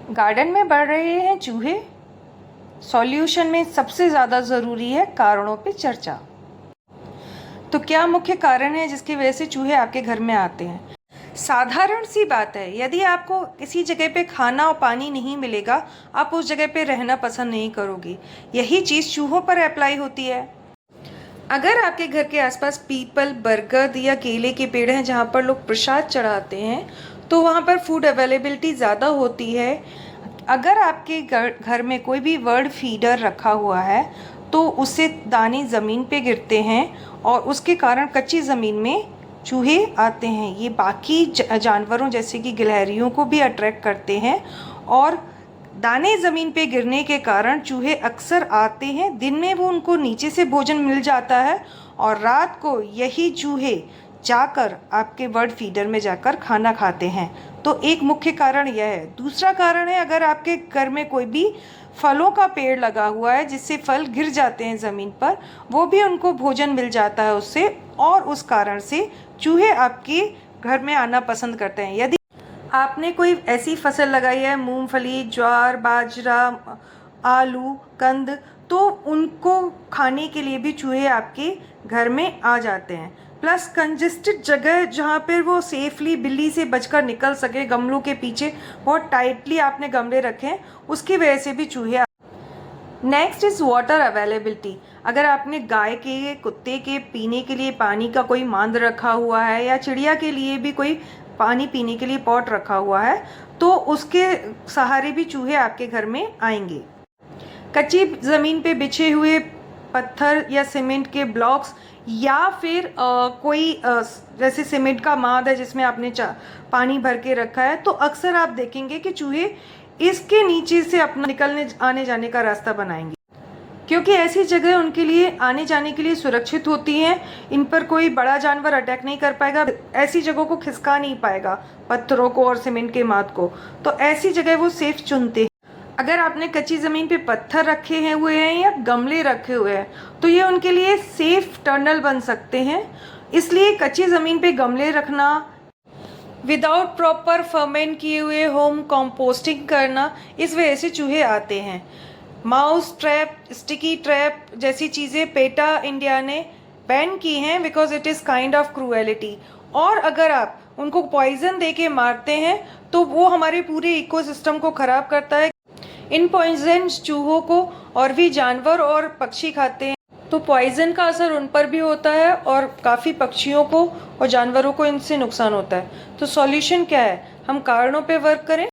Garden में बढ़ रहे हैं चूहे। सॉल्यूशन में सबसे ज़्यादा ज़रूरी है कारणों पे चर्चा। तो क्या मुख्य कारण है जिसकी वजह से चूहे आपके घर में आते हैं? साधारण सी बात है, यदि आपको किसी जगह पे खाना और पानी नहीं मिलेगा, आप उस जगह पे रहना पसंद नहीं करोगे। यही चीज़ चूहों पर अप्लाई होती है। अगर आपके घर के आसपास पीपल, बरगद या केले के पेड़ हैं जहाँ पर लोग प्रसाद चढ़ाते हैं, तो वहाँ पर फूड अवेलेबिलिटी ज़्यादा होती है। अगर आपके घर में कोई भी बर्ड फीडर रखा हुआ है तो उससे दाने ज़मीन पे गिरते हैं और उसके कारण कच्ची ज़मीन में चूहे आते हैं। ये बाकी जानवरों जैसे कि गिलहरियों को भी अट्रैक्ट करते हैं और दाने ज़मीन पे गिरने के कारण चूहे अक्सर आते हैं। दिन में वो उनको नीचे से भोजन मिल जाता है और रात को यही चूहे जाकर आपके बर्ड फीडर में जाकर खाना खाते हैं। तो एक मुख्य कारण यह है। दूसरा कारण है, अगर आपके घर में कोई भी फलों का पेड़ लगा हुआ है जिससे फल गिर जाते हैं ज़मीन पर, वो भी उनको भोजन मिल जाता है उससे, और उस कारण से चूहे आपके घर में आना पसंद करते हैं। यदि आपने कोई ऐसी फसल लगाई है, मूंगफली, ज्वार, बाजरा, आलू, कंद, तो उनको खाने के लिए भी चूहे आपके घर में आ जाते हैं। प्लस कंजेस्टेड जगह जहाँ पर वो सेफली बिल्ली से बचकर निकल सके, गमलों के पीछे बहुत टाइटली आपने गमले रखे हैं, उसकी वजह से भी चूहे। Next is water availability. अगर आपने गाय के, कुत्ते के पीने के लिए पानी का कोई मांद रखा हुआ है या चिड़िया के लिए भी कोई पानी पीने के लिए पॉट रखा हुआ है, तो उसके सहारे भी चूहे आपके घर में आएंगे। कच्ची ज़मीन पे बिछे हुए पत्थर या सीमेंट के ब्लॉक्स या फिर कोई जैसे सीमेंट का माद है जिसमें आपने पानी भर के रखा है, तो अक्सर आप देखेंगे कि चूहे इसके नीचे से अपना निकलने आने जाने का रास्ता बनाएंगे, क्योंकि ऐसी जगह उनके लिए आने जाने के लिए सुरक्षित होती हैं। इन पर कोई बड़ा जानवर अटैक नहीं कर पाएगा, ऐसी जगहों को खिसका नहीं पाएगा, पत्थरों को और सीमेंट के माद को, तो ऐसी जगह वो सेफ चुनते हैं। अगर आपने कच्ची ज़मीन पे पत्थर रखे हुए हैं या गमले रखे हुए हैं, तो ये उनके लिए सेफ टनल बन सकते हैं। इसलिए कच्ची ज़मीन पे गमले रखना, विदाउट प्रॉपर फर्मेंट किए हुए होम कंपोस्टिंग करना, इस वजह से चूहे आते हैं। माउस ट्रैप, स्टिकी ट्रैप जैसी चीज़ें पेटा इंडिया ने बैन की हैं because it is kind of cruelty. और अगर आप उनको पॉइजन दे के मारते हैं तो वो हमारे पूरे इकोसिस्टम को ख़राब करता है। इन पॉइजन चूहों को और भी जानवर और पक्षी खाते हैं, तो पॉइजन का असर उन पर भी होता है और काफ़ी पक्षियों को और जानवरों को इनसे नुकसान होता है। तो सॉल्यूशन क्या है? हम कारणों पे वर्क करें।